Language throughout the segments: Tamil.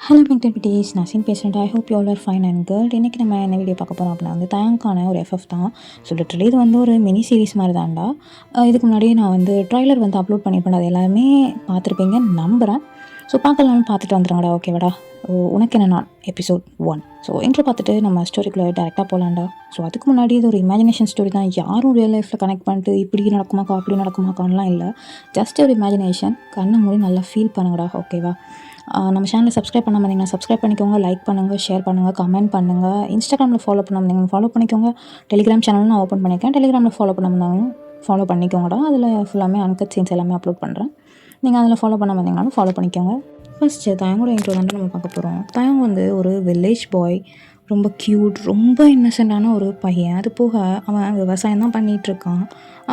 ஹலோ மெக்டபிட்டிஸ் நசின் பேசுகிறேன். I hope you all are fine and good. இன்றைக்கி நம்ம என்ன வீடியோ பார்க்க போகிறோம் அப்படின்னா தயாங்கான ஒரு எஃப்எஃப் தான். ஸோ லிட்டரலி இது ஒரு மினி சீரிஸ் மாதிரி தான்டா. இதுக்கு முன்னாடியே நான் ட்ரைலர் அப்லோட் பண்ணியிருப்பேன். அது எல்லாமே பார்த்துருப்பீங்கன்னு நம்புகிறேன். ஸோ பார்க்கலாம்னு பார்த்துட்டு வந்துடுங்கடா. ஓகேவாடா? உனக்கு என்ன நான் எபிசோட் 1. ஸோ இன்ட்ரோ பார்த்துட்டு நம்ம ஸ்டோரிக்குள்ளே டேரெக்டாக போகலாம்டா. ஸோ அதுக்கு முன்னாடி இது ஒரு இமேஜினேஷன் ஸ்டோரி தான். யாரும் ரியல் லைஃப்பில் கனெக்ட் பண்ணிட்டு இப்படி நடக்குமாக்கா அப்படி நடக்குமாக்கான்லாம் இல்லை. ஜஸ்ட் ஒரு இமேஜினேஷன். கண்ணை மூடி நல்லா ஃபீல் பண்ணுங்கடா. ஓகேவா? நம்ம சேனலை சப்ஸ்கிரைப் பண்ண வந்தீங்கன்னா சப்ஸ்கிரைப் பண்ணிக்கோங்க, லைக் பண்ணுங்கள், ஷேர் பண்ணுங்கள், கமெண்ட் பண்ணுங்கள். இன்ஸ்டாகிராமில் ஃபாலோ பண்ண வந்தீங்கன்னா ஃபாலோ பண்ணிக்கோங்க. டெலிகிராம் சேனல் நான் ஓப்பன் பண்ணியிருக்கேன். டெலிகிராமில் ஃபாலோ பண்ண வந்தாங்க ஃபாலோ பண்ணிக்கோங்கடா. அதில் ஃபுல்லாமே அன்கட் சீன்ஸ் எல்லாமே அப்லோட் பண்ணுறேன். நீங்கள் அதில் ஃபாலோ பண்ண வந்தீங்கன்னாலும் ஃபாலோ பண்ணிக்கோங்க. ஃபஸ்ட்டு தயங்கோட இன்ட்ரோ தான் நம்ம பார்க்க போகிறோம். தயங் ஒரு வில்லேஜ் பாய், ரொம்ப க்யூட், ரொம்ப இன்னசென்ட்டான ஒரு பையன். அது போக அவன் விவசாயம் தான் பண்ணிகிட்ருக்கான்.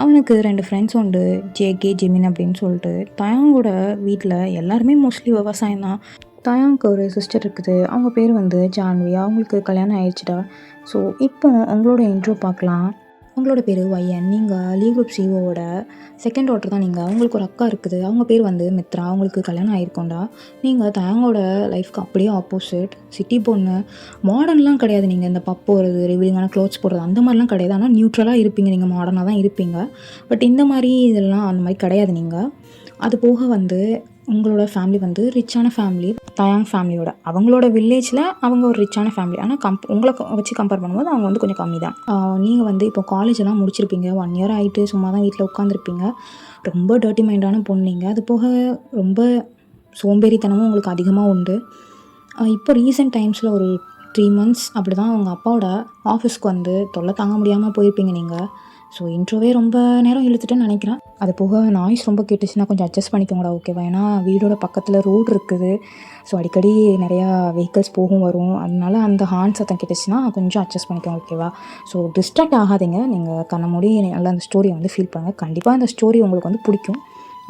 அவனுக்கு 2 ஃப்ரெண்ட்ஸ் உண்டு, ஜேகே, ஜெமின் அப்படின்னு சொல்லிட்டு. தயாங்கோட வீட்டில் எல்லாருமே மோஸ்ட்லி விவசாயம் தான். தயாங்க்கு ஒரு சிஸ்டர் இருக்குது. அவங்க பேர் ஜான்வி. அவங்களுக்கு கல்யாணம் ஆயிடுச்சுடா. ஸோ இப்போ அவங்களோட இன்ட்ரோ பார்க்கலாம். உங்களோட பேர் ஒய்என். நீங்கள் லீ குரூப் சிஓவோட செகண்ட் டாட்டர் தான். நீங்கள் அவங்களுக்கு ஒரு அக்கா இருக்குது. அவங்க பேர் மித்ரா. அவங்களுக்கு கல்யாணம் ஆகிருக்கோண்டா. நீங்கள் தயாங்கோட லைஃப்க்கு அப்படியே ஆப்போசிட். சிட்டி பொண்ணு, மாடர்ன்லாம் கிடையாது. நீங்கள் இந்த பப் போடுறது, ரிவீலிங்கான க்ளோத்ஸ் போடுறது அந்த மாதிரிலாம் கிடையாது. ஆனால் நியூட்ரலாக இருப்பீங்க. நீங்கள் மாடர்னாக தான் இருப்பீங்க. பட் இந்த மாதிரி இதெல்லாம் அந்த மாதிரி கிடையாது. நீங்கள் அது போக உங்களோட ஃபேமிலி ரிச்சான ஃபேமிலி. தயாங் ஃபேமிலியோட அவங்களோட வில்லேஜில் அவங்க ஒரு ரிச்சான ஃபேமிலி. ஆனால் உங்களை வச்சு கம்பேர் பண்ணும்போது அவங்க கொஞ்சம் கம்மி தான். நீங்கள் இப்போ காலேஜெல்லாம் முடிச்சிருப்பீங்க. 1 இயர் ஆகிட்டு சும்மா தான் வீட்டில் உட்காந்துருப்பீங்க. ரொம்ப டர்ட்டி மைண்டான பொண்ணு நீங்கள். அது போக ரொம்ப சோம்பேறித்தனமும் உங்களுக்கு அதிகமாக உண்டு. இப்போ ரீசெண்ட் டைம்ஸில் ஒரு 3 months அப்படி தான் அவங்க அப்பாவோட ஆஃபீஸ்க்கு தொல்லை தாங்க முடியாமல் போயிருப்பீங்க நீங்கள். ஸோ இன்ட்ரோவே ரொம்ப நேரம் இழுத்துட்டேன்னு நினைக்கிறேன். அது போக நாய்ஸ் ரொம்ப கேட்டுச்சுன்னா கொஞ்சம் அட்ஜஸ்ட் பண்ணிக்கோங்கடா. ஓகேவா? ஏன்னா வீடோட பக்கத்தில் ரோடு இருக்குது. ஸோ அடிக்கடி நிறையா வெஹிக்கல்ஸ் போகும் வரும். அதனால அந்த ஹார்ன் சத்தம் கேட்டுச்சுன்னா கொஞ்சம் அட்ஜஸ்ட் பண்ணிக்கோங்க. ஓகேவா? ஸோ டிஸ்ட்ராக்ட் ஆகாதீங்க. நீங்கள் கண்ண மூடி நல்லா அந்த ஸ்டோரியை ஃபீல் பண்ணுங்கள். கண்டிப்பாக அந்த ஸ்டோரி உங்களுக்கு பிடிக்கும்.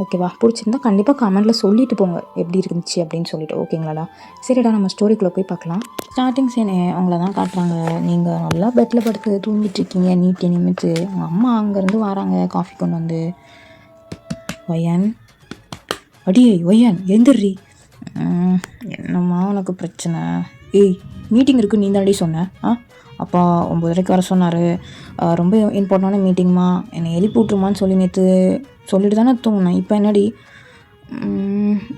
ஓகேவா? பிடிச்சிருந்தா கண்டிப்பாக கமெண்ட்டில் சொல்லிட்டு போங்க எப்படி இருந்துச்சு அப்படின்னு சொல்லிட்டு. ஓகேங்களாடா? சரிடா, நம்ம ஸ்டோரிக்குள்ளே போய் பார்க்கலாம். ஸ்டார்டிங் சீனே அவங்கள தான் காட்டுறாங்க. நீங்கள் நல்லா பெட்டில் படுத்து தூங்கிட்டுருக்கீங்க. நீட்டி நிமித்து உங்கள் அம்மா அங்கேருந்து வராங்க காஃபி கொண்டு ஒய்யன், அடியே ஒய்யன் எழுந்திரி. என்னம்மா உனக்கு பிரச்சனை? ஏய், மீட்டிங் இருக்குன்னு நீ தாண்டி சொன்ன. அப்பா 9:30 வர சொன்னார். ரொம்ப இம்பார்ட்டண்டான மீட்டிங்மா, என்னை எழுப்பி விட்ருமான்னு சொல்லி நேற்று சொல்லிட்டு தானே தூங்கினேன். இப்போ என்னடி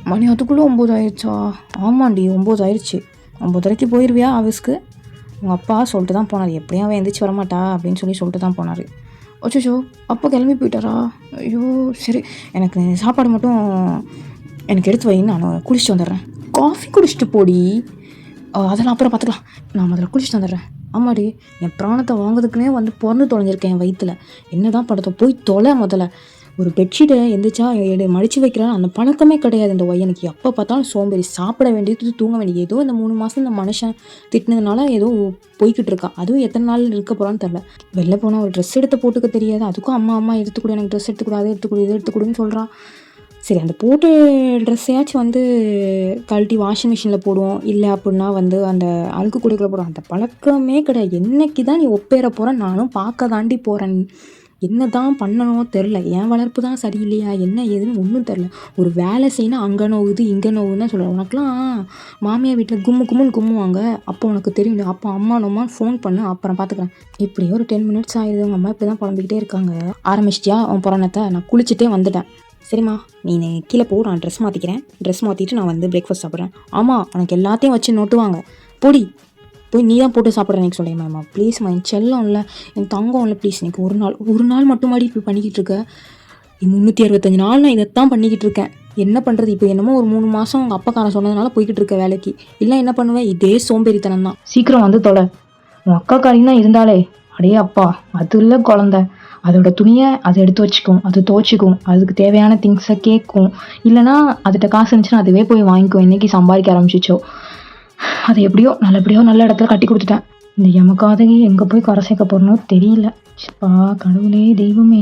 மணி அதுக்குள்ளே 9 ஆயிடுச்சா? ஆமாண்டி 9 ஆயிடுச்சு. 9:30 போயிடுவியா ஆஃபீஸ்க்கு? உங்கள் அப்பா சொல்லிட்டு தான் போனார். எப்படியும் அவன் எந்திரிச்சு வரமாட்டா அப்படின்னு சொல்லிட்டு தான் போனார். அச்சோ, அப்பா கிளம்பி போயிட்டாரா? ஐயோ சரி, எனக்கு சாப்பாடு மட்டும் எனக்கு எடுத்து வைன்னு நான் குளிச்சுட்டு வந்துடுறேன். காஃபி குடிச்சிட்டு போடி. அதெல்லாம் அப்புறம் பார்த்துக்கலாம். நான் முதல்ல குளிச்சுட்டு வந்துடுறேன். ஆமாடி, என் பிராணத்தை வாங்குறதுக்குனே பிறந்து தொலைஞ்சிருக்கேன் என் வயிற்றுல. என்ன தான் படுத்த போய் தொலை. முதல்ல ஒரு பெட்ஷீட்டை எந்திரிச்சா மடித்து வைக்கிறான் அந்த பழக்கமே கிடையாது இந்த ஒய்யனுக்கு. எப்போ பார்த்தாலும் சோம்பேறி. சாப்பிட வேண்டியது, தூங்க வேண்டியது. ஏதோ இந்த 3 மாதம் இந்த மனுஷன் திட்டினதுனால ஏதோ போய்கிட்டு இருக்கா. அதுவும் எத்தனை நாள் இருக்க போகிறான்னு தெரில. வெளில போனால் ஒரு ட்ரெஸ் எடுத்து போட்டுக்க தெரியாது. அதுக்கும் அம்மா எடுத்துக்கூட, எனக்கு ட்ரெஸ் எடுத்துக்கூட, அதை எடுத்துக்கூட, இதை எடுத்துக்கூடுன்னு சொல்கிறான். சரி, அந்த போட்டு ட்ரெஸ்ஸையாச்சும் கழட்டி வாஷிங் மிஷினில் போடுவோம். இல்லை அப்படின்னா அந்த அழுக்கு கூடைக்குள்ளே போடுவோம். அந்த பழக்கமே கிடையாது. என்னைக்கு தான் நீ ஒப்பேற போகிறேன்? நானும் பார்க்க தாண்டி போகிறேன். என்ன தான் பண்ணணும் தெரில. என் வளர்ப்பு தான் சரியில்லையா என்ன ஏதுன்னு ஒன்றும் தெரில. ஒரு வேலை செய்யணும், அங்கே நோவுது இங்கே நோவுன்னு சொல்கிறேன். உனக்குலாம் மாமியார் வீட்டில் கும்முன்னு கும்முவாங்க. அப்போ உனக்கு தெரியும். அப்போ அம்மா நம்மான்னு ஃபோன் பண்ணு, அப்புறம் பார்த்துக்கிறேன். இப்படியே ஒரு 10 minutes ஆயிடுது. உங்கள் அம்மா இப்படி தான் புலம்பிக்கிட்டே இருக்காங்க. ஆரம்பிச்சிட்டியா உன் புறணத்தை? நான் குளிச்சுட்டே வந்துட்டேன். சரிம்மா, நீ கீழே போ, நான் ட்ரெஸ் மாற்றிக்கிறேன். ட்ரெஸ் மாற்றிட்டு நான் பிரேக்ஃபாஸ்ட் சாப்பிட்றேன். ஆமாம், உனக்கு எல்லாத்தையும் வச்சு நோட்டுவாங்க. போடி, போய் நீ தான் போட்டு சாப்பிட்றேன் எனக்கு சொல்லியம்மா. ப்ளீஸ்மா, என் செல்லம் இல்லை, என் தங்கம் இல்லை, ப்ளீஸ். எனக்கு ஒரு நாள் மட்டும் மாடி இப்படி பண்ணிக்கிட்டு இருக்க. 365 நாள் நான் இதைத்தான் பண்ணிக்கிட்டு இருக்கேன். என்ன பண்ணுறது? இப்போ என்னமோ ஒரு 3 மாதம் உங்கள் அப்பாக்காரன் சொன்னதுனால போய்கிட்டு இருக்க வேலைக்கு. இல்லை என்ன பண்ணுவேன்? இதே சோம்பேறித்தனம் தான். சீக்கிரம் தொலை. உன் அக்காக்காரின்னு தான் இருந்தாலே. அடையே அப்பா, அது இல்லை குழந்தை. அதோட துணியை அதை எடுத்து வச்சுக்கும், அது துவச்சிக்கும், அதுக்கு தேவையான திங்ஸை கேட்கும். இல்லைனா அதுகிட்ட காசு இருந்துச்சுன்னா அதுவே போய் வாங்கிக்கும். இன்றைக்கி சம்பாதிக்க ஆரம்பிச்சிச்சோ, அதை எப்படியோ நல்ல இடத்துல கட்டி கொடுத்துட்டேன். இந்த எமக்காதகி எங்கே போய் கரை சேர்க்க போகிறனோ தெரியல. சிப்பா கடவுளே தெய்வமே,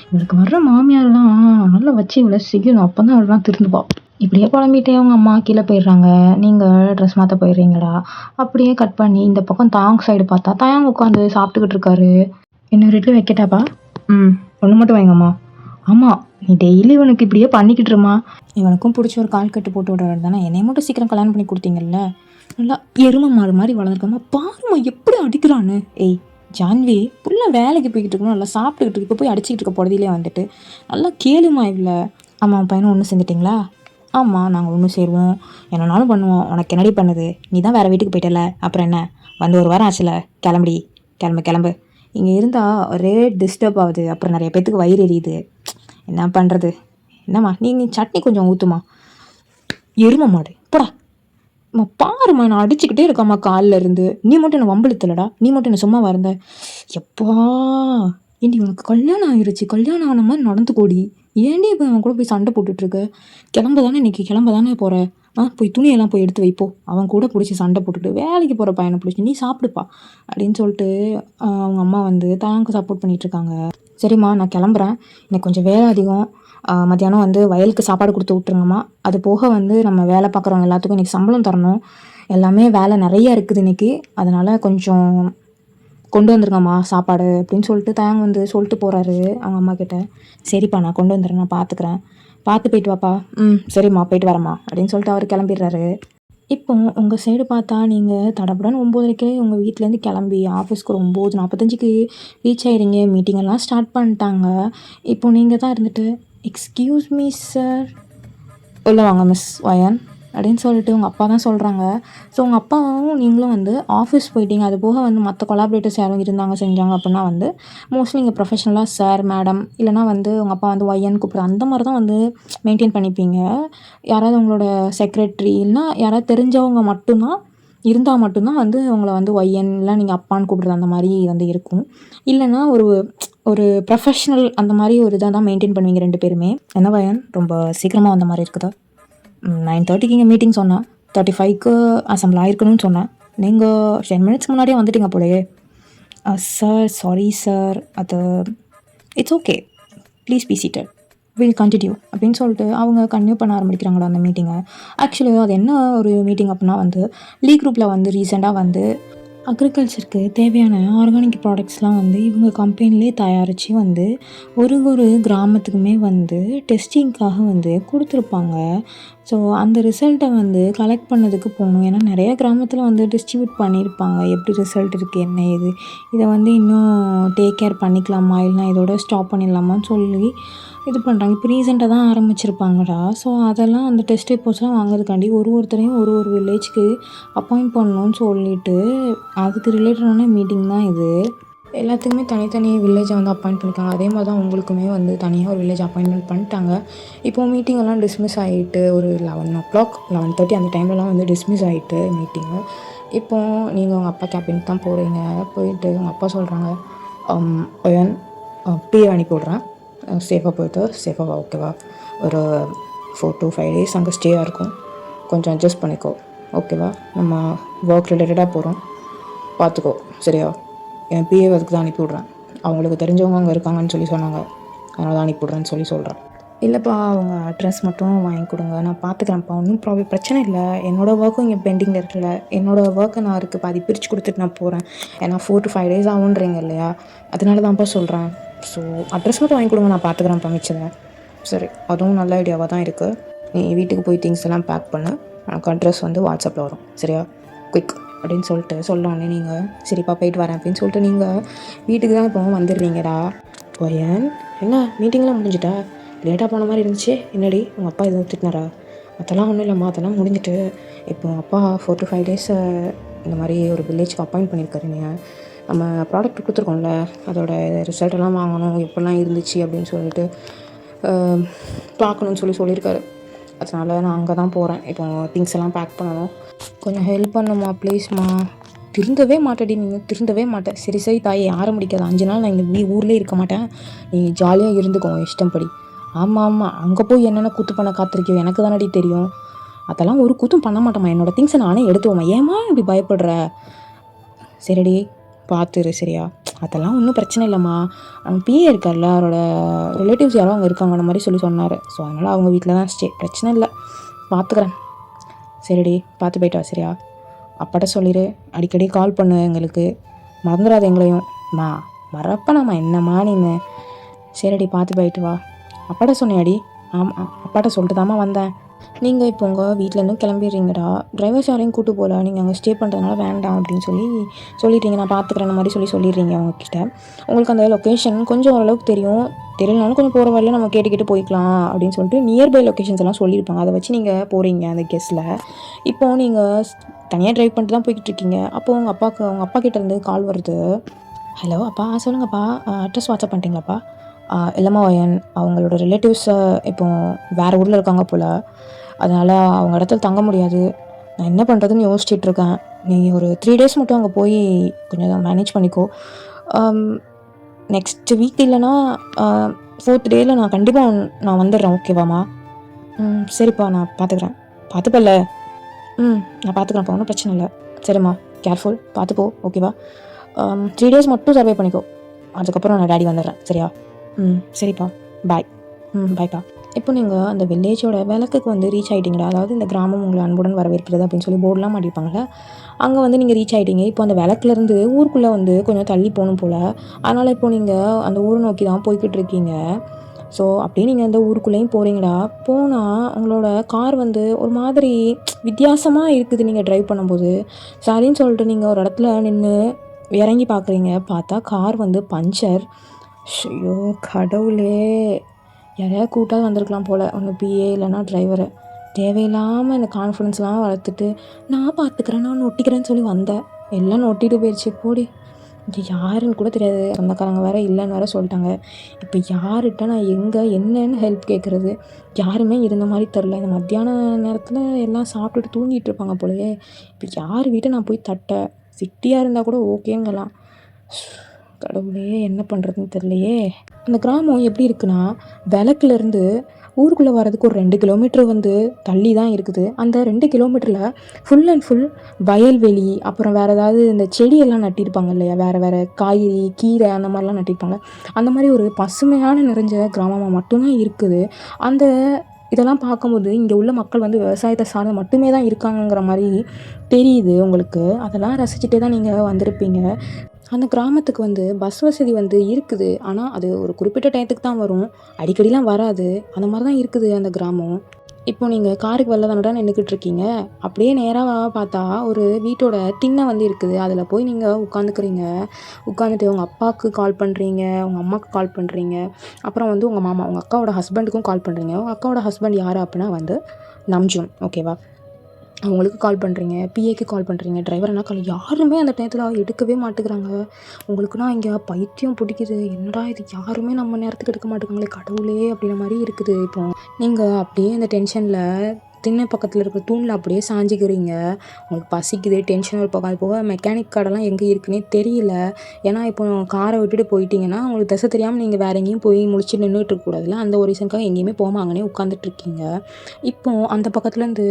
இவளுக்கு வர்ற மாமியாரெலாம் நல்லா வச்சு இவளை செய்யணும். அப்போ தான் அவள்லாம் திருந்துப்பா. இப்படியே குழம்பிட்டே அவங்க அம்மா கீழே போயிடுறாங்க. நீங்கள் ட்ரெஸ் மாற்ற போயிடுறீங்கடா. அப்படியே கட் பண்ணி இந்த பக்கம் தாங் சைடு பார்த்தா தயாங் உட்காந்து சாப்பிட்டுக்கிட்டு இருக்காரு. இன்னொரு இட்லி வைக்கட்டாப்பா? ஒன்று மட்டும் வைங்கம்மா. ஆமாம், நீ டெய்லி இவனுக்கு இப்படியே பண்ணிக்கிட்டுருமா. இவனுக்கும் பிடிச்ச ஒரு கால் கட்டு போட்டு விடுறது தானே. என்னை மட்டும் சீக்கிரம் கல்யாணம் பண்ணி கொடுத்தீங்கல்ல. நல்லா எருமை மாடு மாதிரி வளர்ந்துருக்காமா. பாருமா எப்படி அடிக்கிறான்னு. ஏய் ஜான்வி, புள்ள வேலைக்கு போய்கிட்டு இருக்கணும், நல்லா சாப்பிட்டுக்கிட்டு இருக்கு, இப்போ போய் அடிச்சுக்கிட்டு இருக்க பொழுதிலே வந்துட்டு நல்லா கேளுமா இல்லை. ஆமாம், பையனும் ஒன்று சேர்ந்துட்டிங்களா? ஆமாம், நாங்கள் ஒன்று சேருவோம், என்னன்னாலும் பண்ணுவோம். உனக்கு என்னடி பண்ணுது? நீ தான் வேறு வீட்டுக்கு போயிட்டல, அப்புறம் என்ன? வந்து ஒரு வாரம் ஆச்சுல, கிளம்புடி, கிளம்பு கிளம்பு. இங்கே இருந்தால் ஒரே டிஸ்டர்ப் ஆகுது, அப்புறம் நிறைய பேத்துக்கு வயிறு எரியுது. என்ன பண்ணுறது? என்னம்மா நீங்கள் சட்னி கொஞ்சம் ஊற்றுமா. எருமை மாடு போடா. பாருமா, நான் அடிச்சுக்கிட்டே இருக்காம்மா காலில் இருந்து. நீ மட்டும் என்ன வம்பிழுத்தலடா, நீ மட்டும் என்ன சும்மா வரந்த. எப்பா ஏண்டி உனக்கு கல்யாணம் ஆயிடுச்சு, கல்யாணம் ஆன மாதிரி நடந்துக்கோடி. ஏன்டி இப்போ அவன் கூட போய் சண்டை போட்டுட்ருக்க? கிளம்ப தானே இன்னைக்கு, கிளம்ப தானே போகிற. போய் துணியெல்லாம் போய் எடுத்து வைப்போ. அவன் கூட பிடிச்சி சண்டை போட்டுட்டு வேலைக்கு போகிற பையனை பிடிச்சி நீ சாப்பிடுப்பா அப்படின்னு சொல்லிட்டு அவங்க அம்மா வந்து தாங்க சப்போர்ட் பண்ணிகிட்ருக்காங்க. சரிம்மா, நான் கிளம்புறேன், எனக்கு கொஞ்சம் வேலை அதிகம். மத்தியானம் வந்து வயலுக்கு சாப்பாடு கொடுத்து விட்ருங்கம்மா. அது போக வந்து நம்ம வேலை பார்க்குறவங்க எல்லாத்துக்கும் இன்றைக்கி சம்பளம் தரணும். எல்லாமே வேலை நிறையா இருக்குது இன்றைக்கி, அதனால் கொஞ்சம் கொண்டு வந்துருங்கம்மா சாப்பாடு அப்படின்னு சொல்லிட்டு தாங்க வந்து சொல்லிட்டு போகிறாரு அவங்க அம்மா கிட்ட. சரிப்பா, நான் கொண்டு வந்துடுறேன், நான் பார்த்துக்குறேன், பார்த்து போயிட்டு வாப்பா. சரிம்மா, போயிட்டு வரேம்மா அப்படின்னு சொல்லிட்டு அவர் கிளம்பிடுறாரு. இப்போ உங்கள் சைடு பார்த்தா நீங்கள் தடபுடன்னு 9:30 உங்கள் வீட்டிலேருந்து கிளம்பி ஆஃபீஸ்க்கு ஒரு 9:45 ரீச் ஆகிடுங்க. மீட்டிங்கெல்லாம் ஸ்டார்ட் பண்ணிட்டாங்க. இப்போ நீங்கள் தான் இருந்துட்டு எக்ஸ்கியூஸ் மீ சார், உள்ள வாங்க மிஸ் வயன் அப்படின்னு சொல்லிட்டு உங்கள் அப்பா தான் சொல்கிறாங்க. ஸோ உங்கள் அப்பாவும் நீங்களும் வந்து ஆஃபீஸ் போயிட்டீங்க. அது போக வந்து மற்ற கொலாபரேட்டர்ஸ் யாரும் இருந்தாங்க செஞ்சாங்க அப்படின்னா வந்து மோஸ்ட்லி நீங்கள் ப்ரொஃபஷனலாக சார் மேடம் இல்லைனா வந்து உங்கள் அப்பா வந்து ஒய்யன்னு கூப்பிட்ற அந்த மாதிரி தான் வந்து மெயின்டைன் பண்ணிப்பீங்க. யாராவது உங்களோட செக்ரட்டரி இல்லைனா யாராவது தெரிஞ்சவங்க மட்டும்தான் இருந்தால் மட்டும்தான் வந்து உங்களை வந்து ஒய்யன்லாம் நீங்கள் அப்பான்னு கூப்பிட்றது அந்த மாதிரி வந்து இருக்கும். இல்லைன்னா ஒரு ப்ரொஃபஷ்னல் அந்த மாதிரி ஒரு இதாக தான் மெயின்டைன் பண்ணுவீங்க 2 பேருமே. என்ன வயன், ரொம்ப சீக்கிரமாக வந்த மாதிரி இருக்குதா? 9:30 இங்கே மீட்டிங் சொன்னேன், 35க்கு அசம்பிள் ஆயிருக்கணும்னு சொன்னேன். நீங்கள் 10 மினிட்ஸ் முன்னாடியே வந்துட்டீங்க போலயே. சார் சாரி சார், அது it's okay, please be seated, will continue அப்படின்னு சொல்லிட்டு அவங்க கன்டினியூ பண்ண ஆரம்பிக்கிறாங்களா அந்த மீட்டிங்கை. ஆக்சுவலி அது என்ன ஒரு மீட்டிங் அப்படின்னா வந்து லீக் குரூப்பில் வந்து ரீசெண்டாக வந்து அக்ரிகல்ச்சருக்கு தேவையான ஆர்கானிக் ப்ராடக்ட்ஸ்லாம் வந்து இவங்க கம்பெனிலே தயாரித்து வந்து ஒரு கிராமத்துக்குமே வந்து டெஸ்டிங்க்காக வந்து கொடுத்துருப்பாங்க. ஸோ அந்த ரிசல்ட்டை வந்து கலெக்ட் பண்ணதுக்கு போகணும். ஏன்னா நிறையா கிராமத்தில் வந்து டிஸ்ட்ரிபியூட் பண்ணியிருப்பாங்க, எப்படி ரிசல்ட் இருக்குது என்ன ஏது, இதை வந்து இன்னும் டேக் கேர் பண்ணிக்கலாமா இல்லைனா இதோட ஸ்டாப் பண்ணிடலாமான்னு சொல்லி இது பண்ணுறாங்க. இப்போ ரீசெண்டாக தான் ஆரம்பிச்சிருப்பாங்கடா. ஸோ அதெல்லாம் அந்த டெஸ்ட் ரிப்போர்ட்ஸ்லாம் வாங்குறதுக்காண்டி ஒருத்தரையும் ஒரு வில்லேஜ்க்கு அப்பாயிண்ட் பண்ணணும்னு சொல்லிட்டு அதுக்கு ரிலேட்டடான மீட்டிங் தான் இது. எல்லாத்துக்குமே தனித்தனி வில்லேஜை வந்து அப்பாயிண்ட் பண்ணியிருக்காங்க. அதே மாதிரி தான் உங்களுக்குமே வந்து தனியாக ஒரு வில்லேஜ் அப்பாயின்மெண்ட் பண்ணிட்டாங்க. இப்போது மீட்டிங்கெல்லாம் டிஸ்மிஸ் ஆகிட்டு ஒரு 11:00 11:30 அந்த டைம்லலாம் வந்து டிஸ்மிஸ் ஆகிட்டு மீட்டிங்கு. இப்போது நீங்கள் உங்கள் அப்பா கேபினுக்கு தான் போகிறீங்க. போயிட்டு உங்கள் அப்பா சொல்கிறாங்க, ஒயன் பிஏ அனுப்பி விட்றேன், சேஃபாக போயிட்டு சேஃபாக வா, ஓகேவா? ஒரு 4 to 5 days அங்கே ஸ்டேயாக இருக்கும், கொஞ்சம் அட்ஜஸ்ட் பண்ணிக்கோ, ஓகேவா? நம்ம ஒர்க் ரிலேட்டடாக போகிறோம், பார்த்துக்கோ, சரியா? என் பிஏ அதுக்கு தான் அனுப்பி விட்றேன், அவங்களுக்கு தெரிஞ்சவங்க அங்கே இருக்காங்கன்னு சொல்லி சொன்னாங்க, அதனால தான் அனுப்பி விட்றேன்னு சொல்கிறேன். இல்லைப்பா, அவங்க அட்ரஸ் மட்டும் வாங்கி கொடுங்க, நான் பார்த்துக்கிறேன்ப்பா, ஒன்றும் பிரச்சனை இல்லை. என்னோடய ஒர்க்கும் இங்கே பெண்டிங்கில் இருக்குல்ல, என்னோடய ஒர்க்கை நான் இருக்குது பாதி பிரித்து கொடுத்துட்டு நான் போகிறேன். ஏன்னா 4 to 5 days ஆகுன்றீங்க இல்லையா, அதனால தான்ப்பா சொல்கிறேன். ஸோ அட்ரஸ் மட்டும் வாங்கி கொடுங்க, நான் பார்த்துக்கிறேன்ப்பா மிச்சதை. சரி, அதுவும் நல்ல ஐடியாவாக தான் இருக்குது. நீ வீட்டுக்கு போய் திங்ஸ் எல்லாம் பேக் பண்ண, எனக்கு அட்ரஸ் வந்து வாட்ஸ்அப்பில் வரும், சரியா? குயிக் அப்படின்னு சொல்லிட்டு சொல்லலான்னே நீங்கள் சரிப்பா போயிட்டு வரேன் அப்படின்னு சொல்லிட்டு நீங்கள் வீட்டுக்கு தான் இப்போ வந்துடுறீங்கடா. ஒயன், என்ன மீட்டிங்லாம் முடிஞ்சிட்டா? லேட்டாக போன மாதிரி இருந்துச்சு, என்னடி உங்கள் அப்பா எதுவும் திட்டினாரா? அதெல்லாம் ஒன்றும் இல்லைம்மா, அதெல்லாம் முடிஞ்சிட்டு இப்போ உங்கள் அப்பா 4 to 5 days இந்த மாதிரி ஒரு வில்லேஜ்க்கு அப்பாயிண்ட் பண்ணியிருக்காரு. நீங்கள் நம்ம ப்ராடக்ட் கொடுத்துருக்கோம்ல, அதோட ரிசல்ட்டெல்லாம் வாங்கணும், எப்படிலாம் இருந்துச்சு அப்படின்னு சொல்லிட்டு பார்க்கணுன்னு சொல்லியிருக்காரு. அதனால் நான் அங்கே தான் போகிறேன். இப்போ திங்ஸ் எல்லாம் பேக் பண்ணணும், கொஞ்சம் ஹெல்ப் பண்ணுமா ப்ளீஸ்மா. திருந்தவே மாட்டேடி, நீங்கள் திருந்தவே மாட்டேன். சரி சரி தாயே, யாரும் முடிக்காது, 5 நாள் நான் இந்த ஊர்லேயே இருக்க மாட்டேன், நீ ஜாலியாக இருந்துக்கோங்க இஷ்டம்படி. ஆமாம், அங்கே போய் என்னென்ன கூத்து பண்ண காத்திருக்கியோ எனக்கு தானடி தெரியும். அதெல்லாம் ஒரு கூத்தும் பண்ண மாட்டேம்மா, என்னோடய திங்ஸை நானே எடுத்துவோம்மா, ஏம்மா இப்படி பயப்படுற? சரிடி பார்த்துரு, சரியா? அதெல்லாம் ஒன்றும் பிரச்சனை இல்லைம்மா, அவங்க பிஏ இருக்கார்ல, அவரோட ரிலேட்டிவ்ஸ் யாரோ அங்கே இருக்காங்க அந்த மாதிரி சொன்னார். ஸோ அதனால் அவங்க வீட்டில் தான் ஸ்டே, பிரச்சனை இல்லை, பார்த்துக்கிறேன். சரிடி பார்த்து போயிட்டா, சரியா? அப்பாட்ட சொல்லிடு, அடிக்கடி கால் பண்ணு எங்களுக்கு, மறந்துடாது எங்களையும். மறப்பனாம்மா, என்னம்மா நீன்னு. சரிடி பார்த்து போயிட்டு வா. அப்பாட்ட சொன்னியாடி? ஆமாம், அப்பாட்ட சொல்லிட்டு தாம்மா வந்தேன். நீங்கள் இப்போ உங்கள் வீட்டிலேருந்தும் கிளம்பிடுறீங்கடா, டிரைவர்ஸ் யாரையும் கூட்டு போகல, நீங்கள் அங்கே ஸ்டே பண்ணுறதுனால வேண்டாம் அப்படின்னு சொல்லிடுறீங்க. நான் பார்த்துக்கிறேன் அந்த மாதிரி சொல்லிடுறீங்க அவங்கக்கிட்ட. உங்களுக்கு அந்த லொக்கேஷன் கொஞ்சம் ஓரளவுக்கு தெரியும், தெரியலனாலும் கொஞ்சம் போகிற வழியில் நம்ம கேட்டு போய்க்கலாம் அப்படின்னு சொல்லிட்டு நியர்பை லொக்கேஷன்ஸ் எல்லாம் சொல்லியிருப்பாங்க. அதை வச்சு நீங்கள் போகிறீங்க அந்த கெஸ்ட்டில். இப்போது நீங்கள் தனியாக ட்ரைவ் பண்ணிட்டு தான் போய்கிட்டு இருக்கீங்க. அப்போது உங்கள் அப்பா கிட்டேருந்து கால் வருது. ஹலோ அப்பா, சொல்லுங்கப்பா, அட்ரஸ் வாட்ஸ்அப் பண்ணிட்டீங்களாப்பா? இல்லைம்மா வயன், அவங்களோட ரிலேட்டிவ்ஸை இப்போ வேறு ஊரில் இருக்காங்க போல், அதனால் அவங்க இடத்துல தங்க முடியாது. நான் என்ன பண்ணுறதுன்னு யோசிச்சுட்ருக்கேன். நீ ஒரு 3 டேஸ் மட்டும் அங்கே போய் கொஞ்சம் மேனேஜ் பண்ணிக்கோ. நெக்ஸ்ட் வீக் இல்லைனா 4th டேயில் நான் கண்டிப்பாக நான் வந்துடுறேன். ஓகேவாம்மா? சரிப்பா, நான் பார்த்துக்குறேன். பார்த்துப்பல்ல? நான் பார்த்துக்குறேன்ப்பா, ஒன்றும் பிரச்சனை இல்லை. சரிம்மா, கேர்ஃபுல், பார்த்துப்போ. ஓகேவா? 3 டேஸ் மட்டும் சர்வே பண்ணிக்கோ. அதுக்கப்புறம் நான் டேடி வந்துடுறேன். சரியா? சரிப்பா, பாய். பாய்ப்பா. இப்போ நீங்கள் அந்த வில்லேஜோட விளக்குக்கு வந்து ரீச் ஆகிட்டீங்களா? அதாவது இந்த கிராமம் உங்களை அன்புடன் வரவேற்கிறது அப்படின்னு சொல்லி போர்டெலாம் மாட்டியிருப்பாங்கள்ல, அங்கே வந்து நீங்கள் ரீச் ஆகிட்டீங்க. இப்போ அந்த விளக்குலேருந்து ஊருக்குள்ளே வந்து கொஞ்சம் தள்ளி போகணும் போல். அதனால் இப்போ நீங்கள் அந்த ஊரை நோக்கி தான் போய்கிட்டு இருக்கீங்க. ஸோ அப்படியே நீங்கள் அந்த ஊருக்குள்ளேயும் போகிறீங்கடா. போனால் உங்களோட கார் வந்து ஒரு மாதிரி வித்தியாசமாக இருக்குது நீங்கள் ட்ரைவ் பண்ணும்போது. சரின்னு சொல்லிட்டு நீங்கள் ஒரு இடத்துல நின்று இறங்கி பார்க்குறீங்க. பார்த்தா கார் வந்து பஞ்சர். ஐயோ கடவுளே! யாரையாவது கூட்டாவது வந்திருக்கலாம் போல், ஒன்று பிஏ இல்லைன்னா டிரைவரை. தேவையில்லாமல் இந்த கான்ஃபிடென்ஸ்லாம் வளர்த்துட்டு நான் பார்த்துக்கிறேன், நான் ஒட்டிக்கிறேன்னு சொல்லி வந்தேன். எல்லாம் நொட்டிட்டு போயிடுச்சு. போடி, இது யாருன்னு கூட தெரியாது, சொந்தக்காரங்க வேறு இல்லைன்னு வேறு சொல்லிட்டாங்க. இப்போ யார்கிட்ட நான் என்னன்னு ஹெல்ப் கேட்குறது? யாருமே இருந்த மாதிரி தெரில. இந்த மத்தியான நேரத்தில் எல்லாம் சாப்பிட்டுட்டு தூங்கிட்டு இருப்பாங்க போலயே. இப்போ யார் வீட்டை நான் போய் தட்ட? சிட்டியாக இருந்தால் கூட ஓகேங்கலாம். கடவுளே, என்ன பண்ணுறதுன்னு தெரியலையே. அந்த கிராமம் எப்படி இருக்குன்னா, விளக்குலேருந்து ஊருக்குள்ளே வர்றதுக்கு ஒரு 2 கிலோமீட்டர் வந்து தள்ளி தான் இருக்குது. அந்த 2 கிலோமீட்டரில் ஃபுல் அண்ட் ஃபுல் வயல்வெளி, அப்புறம் வேறு ஏதாவது இந்த செடியெல்லாம் நட்டிருப்பாங்க இல்லையா, வேறு காய்கறி, கீரை அந்த மாதிரிலாம் நட்டிருப்பாங்க. அந்த மாதிரி ஒரு பசுமையான நிறைஞ்ச கிராமமாக மட்டும்தான் இருக்குது. அந்த இதெல்லாம் பார்க்கும்போது இங்கே உள்ள மக்கள் வந்து விவசாயத்தை சார்ந்து மட்டுமே தான் இருக்காங்கங்கிற மாதிரி தெரியுது உங்களுக்கு. அதெல்லாம் ரசிச்சுட்டே தான் நீங்கள் வந்திருப்பீங்க. அந்த கிராமத்துக்கு வந்து பஸ் வசதி வந்து இருக்குது. ஆனால் அது ஒரு குறிப்பிட்ட டயத்துக்கு தான் வரும், அடிக்கடிலாம் வராது. அந்த மாதிரி தான் இருக்குது அந்த கிராமம். இப்போ நீங்கள் காருக்கு வெளில தானடா நின்றுக்கிட்டு இருக்கீங்க. அப்படியே நேராக பார்த்தா ஒரு வீட்டோட திண்ணை வந்து இருக்குது. அதில் போய் நீங்கள் உட்காந்துக்கிறீங்க. உட்காந்துட்டு உங்கள் அப்பாவுக்கு கால் பண்ணுறீங்க, உங்கள் அம்மாவுக்கு கால் பண்ணுறீங்க, அப்புறம் வந்து உங்கள் மாமா, உங்கள் அக்காவோட ஹஸ்பண்டுக்கும் கால் பண்ணுறீங்க. உங்கள் அக்காவோட ஹஸ்பண்ட் யார் அப்படின்னா வந்து நம்ஜூன். ஓகேவா? அவங்களுக்கு கால் பண்ணுறீங்க, பிஏக்கு கால் பண்ணுறீங்க, டிரைவர்னா கால், யாருமே அந்த டயத்தில் எடுக்கவே மாட்டேங்கிறாங்க. உங்களுக்குன்னா இங்கே பைத்தியம் பிடிக்குது. என்னடா இது, யாருமே நம்ம நேரத்துக்கு எடுக்க மாட்டேங்கிறாங்களே கடவுளே அப்படின்ற மாதிரி இருக்குது. இப்போ நீங்கள் அப்படியே இந்த டென்ஷனில் திண்ணை பக்கத்தில் இருக்கிற தூணில் அப்படியே சாஞ்சிக்கிறீங்க. உங்களுக்கு பசிக்குது, டென்ஷன் ஒரு பக்கம். அது போக மெக்கானிக் கடைலாம் எங்கே இருக்குன்னே தெரியல. ஏன்னா இப்போ காரை விட்டுட்டு போயிட்டீங்கன்னா உங்களுக்கு திசை தெரியாமல் நீங்கள் வேறு எங்கேயும் போய் முழிச்சு நின்றுட்டு இருக்கக்கூடாதுல்ல. அந்த ஒரு ரீசனுக்காக எங்கேயுமே போகாமல் அங்கேயே உட்காந்துட்ருக்கீங்க. இப்போது அந்த பக்கத்துலேருந்து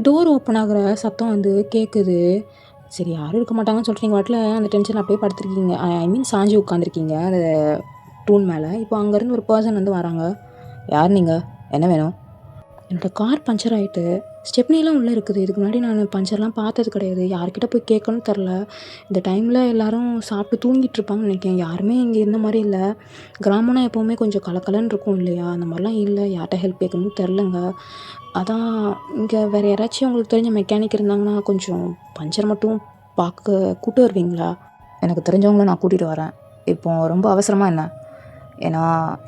டோர் ஓப்பன் ஆகிற சத்தம் வந்து கேட்குது. சரி, யாரும் இருக்க மாட்டாங்கன்னு சொல்லிட்டு நீங்கள் வாட்டில் அந்த டென்ஷன் அப்படியே படுத்துருக்கீங்க. ஐ மீன் சாஞ்சி உட்காந்துருக்கீங்க அந்த டூன் மேலே. இப்போ அங்கேருந்து ஒரு பர்சன் வந்து வராங்க. யார் நீங்கள்? என்ன வேணும்? என்னோடய கார் பஞ்சர் ஆகிட்டு, ஸ்டெப்னிலாம் உள்ளே இருக்குது. இதுக்கு முன்னாடி நான் பஞ்சர்லாம் பார்த்தது கிடையாது. யார்கிட்ட போய் கேட்கணும்னு தெரில. இந்த டைமில் எல்லோரும் சாப்பிட்டு தூங்கிட்டு இருப்பாங்கன்னு நினைக்கிறேன். யாருமே இங்கே இருந்த மாதிரி இல்லை. கிராமம்னா எப்போவுமே கொஞ்சம் கலக்கலன்னு இருக்கும் இல்லையா? அந்த மாதிரிலாம் இல்லை. யார்கிட்ட ஹெல்ப் கேட்கணும்னு தெரிலங்க. அதான் இங்கே வேறு யாராச்சும் உங்களுக்கு தெரிஞ்ச மெக்கானிக் இருந்தாங்கன்னா கொஞ்சம் பஞ்சர் மட்டும் பார்க்க கூப்பிட்டு வருவீங்களா? எனக்கு தெரிஞ்சவங்கள நான் கூட்டிகிட்டு வரேன். இப்போ ரொம்ப அவசரமாக என்ன? ஏன்னா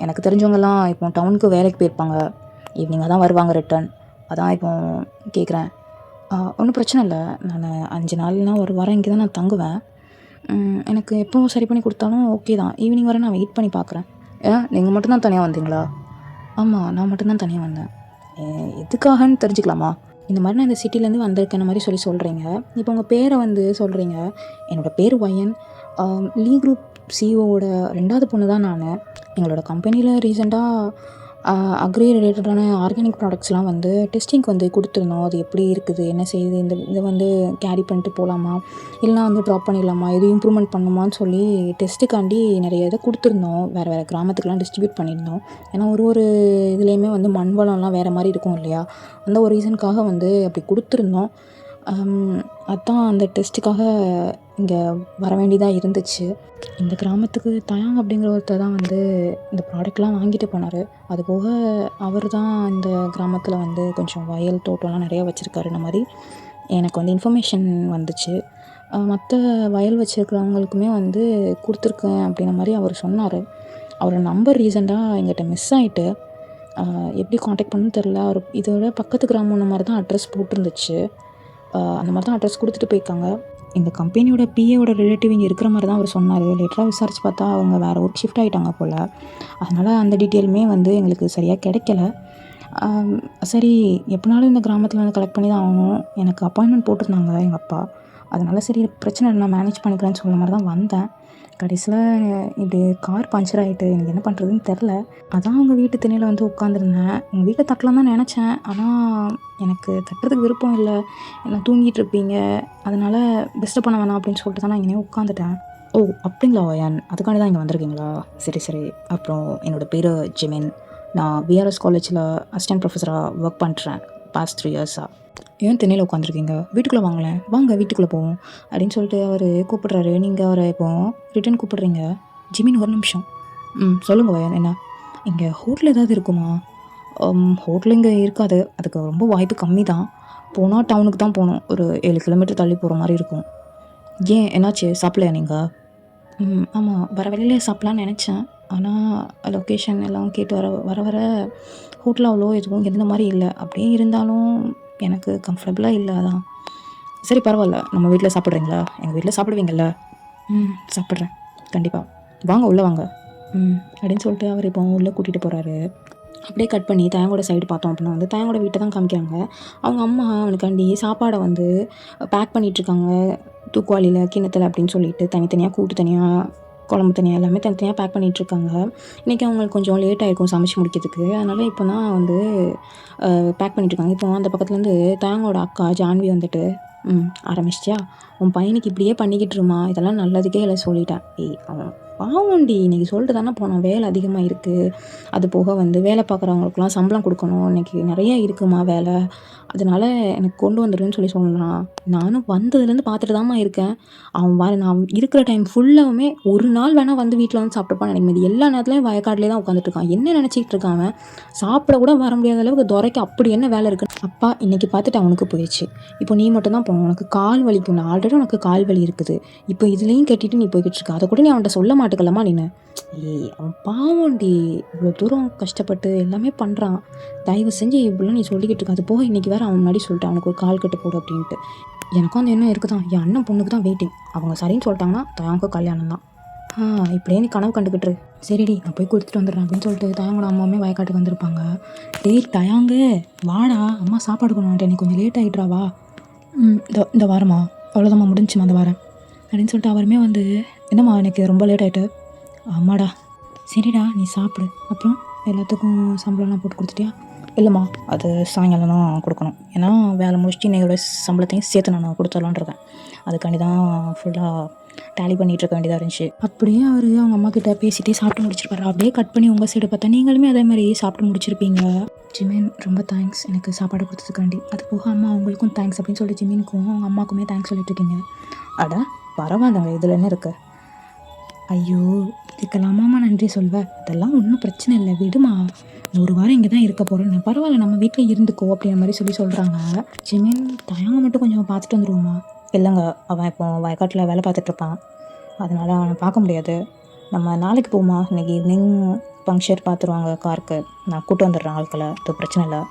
எனக்கு தெரிஞ்சவங்கலாம் இப்போ டவுனுக்கு வேலைக்கு போயிருப்பாங்க. ஈவினிங்காக தான் வருவாங்க ரிட்டன். அதான் இப்போ கேட்குறேன். ஒன்றும் பிரச்சனை இல்லை. நான் 5 நாள்னா ஒரு வாரம் இங்கே தான் நான் தங்குவேன். எனக்கு எப்போவும் சரி பண்ணி கொடுத்தாலும் ஓகே தான். ஈவினிங் வரை நான் வெயிட் பண்ணி பார்க்குறேன். ஏன் நீங்கள் மட்டும்தான் தனியாக வந்தீங்களா? ஆமாம், நான் மட்டும்தான் தனியாக வந்தேன். எதுக்காகன்னு தெரிஞ்சுக்கலாமா? இந்த மாதிரி நான் இந்த சிட்டிலேருந்து வந்திருக்கேன் மாதிரி சொல்கிறீங்க. இப்போ உங்கள் பேரை வந்து சொல்கிறீங்க. என்னோடய பேர் வயன். லீ குரூப் சிஇஓவோட 2வது பொண்ணு தான் நான். எங்களோட கம்பெனியில் ரீசெண்டாக அக்ரி ரிலேட்டடான ஆர்கானிக் ப்ராடக்ட்ஸ்லாம் வந்து டெஸ்டிங்க்கு வந்து கொடுத்துருந்தோம். அது எப்படி இருக்குது, என்ன செய்யுது, இதை வந்து கேரி பண்ணிட்டு போகலாமா, இல்லைனா வந்து ட்ராப் பண்ணிடலாமா, எது இம்ப்ரூவ்மெண்ட் பண்ணுமான்னு சொல்லி டெஸ்ட்டுக்காண்டி நிறைய இதை கொடுத்துருந்தோம். வேறு கிராமத்துக்குலாம் டிஸ்ட்ரிபியூட் பண்ணியிருந்தோம். ஏன்னா ஒரு இதுலேயுமே வந்து மண் வளம்லாம் வேறு மாதிரி இருக்கும் இல்லையா? அந்த ஒரு ரீசனுக்காக வந்து அப்படி கொடுத்துருந்தோம். அதான் அந்த டெஸ்ட்டுக்காக இங்கே வர வேண்டியதாக இருந்துச்சு. இந்த கிராமத்துக்கு தயாங் அப்படிங்கிற ஒருத்தர் தான் வந்து இந்த ப்ராடக்ட்லாம் வாங்கிட்டு போனார். அதுபோக அவர் தான் இந்த கிராமத்தில் வந்து கொஞ்சம் வயல் தோட்டம்லாம் நிறையா வச்சுருக்காருன்ன மாதிரி எனக்கு வந்து இன்ஃபர்மேஷன் வந்துச்சு. மற்ற வயல் வச்சுருக்கிறவங்களுக்குமே வந்து கொடுத்துருக்கேன் அப்படின்ன மாதிரி அவர் சொன்னார். அவரோட நம்பர் ரீசெண்டாக எங்கிட்ட மிஸ் ஆகிட்டு எப்படி காண்டாக்ட் பண்ணணும்னு தெரில. அவர் இதோட பக்கத்து கிராமம்ன மாதிரி தான் அட்ரஸ் போட்டிருந்துச்சு. அந்த மாதிரி தான் அட்ரஸ் கொடுத்துட்டு போயிருக்காங்க. இந்த கம்பெனியோட பிஏவோட ரிலேட்டிவ் இங்கே இருக்கிற மாதிரி தான் அவர் சொன்னார். லேட்டராக விசாரித்து பார்த்தா அவங்க வேறு ஊருக்கு ஷிஃப்ட் ஆகிட்டாங்க போல். அதனால் அந்த டீட்டெயிலுமே வந்து எங்களுக்கு சரியாக கிடைக்கல. சரி எப்படினாலும் இந்த கிராமத்தில் வந்து கலெக்ட் பண்ணி தான் ஆகணும். எனக்கு அப்பாயின்மெண்ட் போட்டிருந்தாங்க எங்கள் அப்பா. அதனால் சரி பிரச்சனை இல்லை, நான் மேனேஜ் பண்ணிக்கிறேன்னு சொல்ல மாதிரி தான் வந்தேன். கடைசியில் இப்படி கார் பஞ்சர் ஆகிட்டு எனக்கு என்ன பண்ணுறதுன்னு தெரில. அதான் அவங்க வீட்டு திணையில் வந்து உட்காந்துருந்தேன். உங்கள் வீட்டில் தட்டலாம் தான் நினச்சேன். ஆனால் எனக்கு தட்டுறதுக்கு விருப்பம் இல்லை. என்ன தூங்கிட்டு இருப்பீங்க, அதனால் டிஸ்டர்ப் பண்ண வேணாம் அப்படின்னு சொல்லிட்டு தான் நான் இங்கே உட்காந்துட்டேன். ஓ அப்படிங்களா வயான், அதுக்காண்டி தான் இங்கே வந்திருக்கீங்களா? சரி சரி. அப்புறம் என்னோடய பேர் ஜிமின். நான் விஆர்எஸ் காலேஜில் அசிஸ்டன்ட் ப்ரொஃபஸராக ஒர்க் பண்ணுறேன் பாஸ்ட் 3 இயர்ஸாக. ஏன் திண்ணையில் உட்காந்துருக்கீங்க, வீட்டுக்குள்ளே வாங்களேன், வாங்க வீட்டுக்குள்ளே போவோம் அப்படின்னு சொல்லிட்டு அவர் கூப்பிட்றாரு. நீங்கள் அவரை இப்போ ரிட்டன் கூப்பிட்றீங்க. ஜிமின் ஒரு நிமிஷம். சொல்லுங்கள் வயன், என்ன இங்கே ஹோட்டல் ஏதாவது இருக்குமா? ஹோட்டல் இங்கே இருக்காது, அதுக்கு ரொம்ப வாய்ப்பு கம்மி தான். போனால் டவுனுக்கு தான் போகணும், ஒரு 7 கிலோமீட்டர் தள்ளி போகிற மாதிரி இருக்கும். ஏன் என்னாச்சு, சாப்பிடலையா நீங்கள்? ஆமாம், வர வழியிலே சாப்பிட்லான்னு நினச்சேன். ஆனால் லொக்கேஷன் எல்லாம் கேட்டு வர வர வர ஹோட்டல் அவ்வளோ எதுவும் இருந்த மாதிரி இல்லை. அப்படியே இருந்தாலும் எனக்கு கம்ஃபர்டபுளாக இல்லை. அதான் சரி பரவாயில்ல, நம்ம வீட்டில் சாப்பிட்றீங்களா? எங்கள் வீட்டில் சாப்பிடுவீங்கள்ல? சாப்பிட்றேன் கண்டிப்பாக, வாங்க உள்ளே வாங்க அப்படின்னு சொல்லிட்டு அவர் இப்போ உள்ளே கூட்டிகிட்டு போகிறாரு. அப்படியே கட் பண்ணி தயாங்கோட சைடு பார்த்தோம் அப்படின்னா வந்து தயாங்கோட வீட்டை தான் காமிக்கிறாங்க. அவங்க அம்மா அவனுக்காண்டி சாப்பாடை வந்து பேக் பண்ணிகிட்ருக்காங்க. தூக்குவாளியில் கிண்ணத்தில் அப்படின்னு சொல்லிட்டு தனித்தனியாக கூட்டு தனியாக குழம்பு தனியாக எல்லாமே தனித்தனியாக பேக் பண்ணிகிட்ருக்காங்க. இன்றைக்கி அவங்களுக்கு கொஞ்சம் லேட் ஆகிருக்கும் சமைச்சு முடிக்கிறதுக்கு. அதனால் இப்போ தான் வந்து பேக் பண்ணிகிட்ருக்காங்க. இப்போ அந்த பக்கத்துலேருந்து தயாங்கோட அக்கா ஜான்வி வந்துட்டு ஆரம்பிச்சிட்டியா, உன் பையனுக்கு இப்படியே பண்ணிக்கிட்டுருமா, இதெல்லாம் நல்லதுக்கே இல்லை சொல்லிட்டேன். அவன் பாவண்டி, இன்றைக்கி சொல்லிட்டு தானே போனோம், வேலை அதிகமாக இருக்குது. அது போக வந்து வேலை பார்க்குறவங்களுக்குலாம் சம்பளம் கொடுக்கணும், இன்றைக்கி நிறைய இருக்குமா வேலை, அதனால் எனக்கு கொண்டு வந்துடுன்னு சொல்லி சொல்லலாம். நானும் வந்ததுலேருந்து பார்த்துட்டு தான்மா இருக்கேன். அவன் நான் இருக்கிற டைம் ஃபுல்லாகவுமே ஒரு நாள் வேணால் வந்து வீட்டில் வந்து சாப்பிட்டுப்பான்னு நினைக்கும். எல்லா நேரத்துலையும் வயக்காட்டிலே தான் உட்காந்துட்ருக்கான். என்ன நினச்சிக்கிட்டு இருக்கான் அவன்? சாப்பிட கூட வர முடியாத அளவுக்கு துரைக்கு அப்படி என்ன வேலை இருக்குது? அப்பா இன்றைக்கி பார்த்துட்டு அவனுக்கு போயிடுச்சு, இப்போ நீ மட்டும் தான் போகணும், உனக்கு கால் வலிக்கும், நான் ஆல்ரெடி உனக்கு கால் வலி இருக்குது, இப்போ இதுலேயும் கட்டிட்டு நீ போய்கிட்டு இருக்க, அதை கூட நீ அவன்கிட்ட சொல்ல மாட்டுக்கலாமா நீ? அவன் பாவண்டி, இவ்வளோ தூரம் கஷ்டப்பட்டு எல்லாமே பண்ணுறான், தயவு செஞ்சு இவ்வளோ நீ சொல்லிக்கிட்டு இருக்க. அது போக இன்றைக்கி வேறு அவன் முன்னாடி சொல்லிட்டு அவனுக்கு ஒரு கால் கட்டு போடு அப்படின்ட்டு. எனக்கும் அந்த எண்ணம் இருக்குது தான், என் அண்ணன் பொண்ணுக்கு தான் வெயிட்டிங். அவங்க சரின்னு சொல்லிட்டாங்கன்னா தயாங்க கல்யாணம் தான். இப்படியே நீ கனவு கண்டுக்கிட்டுரு. சரிடி, நான் போய் கொடுத்துட்டு வந்துடுறேன் அப்படின்னு சொல்லிட்டு தயாங்கோட அம்மாவுமே வயக்காட்டுக்கு வந்திருப்பாங்க. டேய் தயாங்கு வாடா, அம்மா சாப்பாடு கொண்டு வந்துட்டு எனக்கு கொஞ்சம் லேட் ஆகிட்றா வா. இந்த வாரமா அவ்வளோதாம்மா முடிஞ்சுமா அந்த வாரம் அப்படின்னு சொல்லிட்டு அவருமே வந்து, என்னம்மா எனக்கு ரொம்ப லேட் ஆகிட்டு? ஆமாடா. சரிடா நீ சாப்பிடு. அப்புறம் எல்லாத்துக்கும் சம்பளம்லாம் போட்டு கொடுத்துட்டியா? இல்லைம்மா, அது சாயங்காலம் தான் கொடுக்கணும். ஏன்னா வேலை முடிச்சுட்டு இன்னையோட சம்பளத்தையும் சேர்த்து நான் கொடுத்துடலான்னு இருக்கேன். அதுக்காண்டி தான் ஃபுல்லாக டேலி பண்ணிகிட்டு இருக்க வேண்டியதாக இருந்துச்சு. அப்படியே அவர் அவங்க அம்மா கிட்ட பேசிகிட்டே சாப்பிட்டு முடிச்சிருப்பாரு. அப்படியே கட் பண்ணி உங்கள் சைடு பார்த்தா நீங்களுமே அதே மாதிரி சாப்பிட்டு முடிச்சிருப்பீங்க. ஜிமின் ரொம்ப தேங்க்ஸ் எனக்கு சாப்பாடு கொடுத்ததுக்காண்டி. அது போக அம்மா அவங்களுக்கும் தேங்க்ஸ் அப்படின்னு சொல்லி ஜிமினுக்கும் அவங்க அம்மாவுக்குமே தேங்க்ஸ் சொல்லிட்டு இருக்கீங்க. அட பரவாயில்லங்க, இதில் என்ன இருக்குது? ஐயோ இதுக்கெல்லாமாம்மா நன்றி சொல்வேன், அதெல்லாம் ஒன்றும் பிரச்சனை இல்லை விடுமா, ஒரு வாரம் இங்கே தான் இருக்க போகிறேன்னு, பரவாயில்ல நம்ம வீட்டில் இருந்துக்கோ அப்படிங்கிற மாதிரி சொல்கிறாங்க. ஜிமின் தயாங்க மட்டும் கொஞ்சம் பார்த்துட்டு வந்துடுவோமா? இல்லைங்க, அவன் இப்போ வயக்காட்டில் வேலை பார்த்துட்ருப்பான், அதனால் அவனை பார்க்க முடியாது. நம்ம நாளைக்கு போமா, இன்றைக்கி ஈவினிங் பங்க்ஷர் பார்த்துருவாங்க காருக்கு, நான் கூப்பிட்டு வந்துடுறேன் ஆட்களை, அது பிரச்சனை இல்லை.